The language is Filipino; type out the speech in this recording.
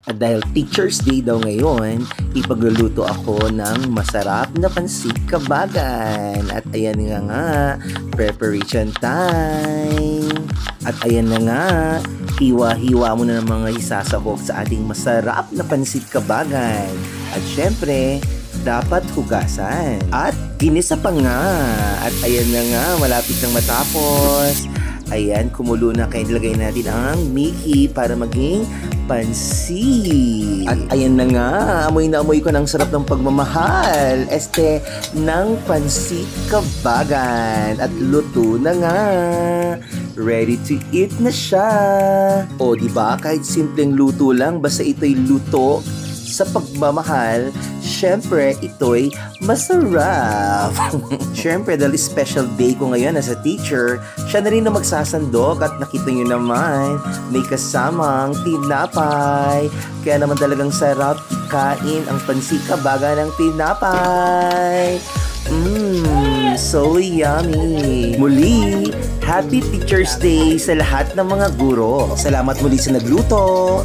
At dahil Teacher's Day daw ngayon, ipagluluto ako ng masarap na pansit kabagan. At ayan nga, preparation time. At ayan na nga, hiwa-hiwa mo na ng mga isasabog sa ating masarap na pansit kabagan. At syempre, dapat hugasan. At ginisa pa nga. At ayan na nga, malapit nang matapos. Ayan, kumulo na, kaya nilagay natin ang Mickey para maging pansit. At ayan na nga, amoy na amoy ko ng sarap ng pagmamahal. Ng pansit kabagan. At luto na nga. Ready to eat na siya. O diba, kahit simpleng luto lang, basta ito'y luto sa pagmamahal, syempre ito'y masarap. Syempre, dahil special day ko ngayon as a teacher, siya na rin na magsasandok at nakita nyo naman, may kasamang tinapay. Kaya naman talagang sarap ikain ang pansit kabagan ng tinapay. So yummy! Muli, Happy Teacher's Day sa lahat ng mga guro. Salamat muli sa nagluto.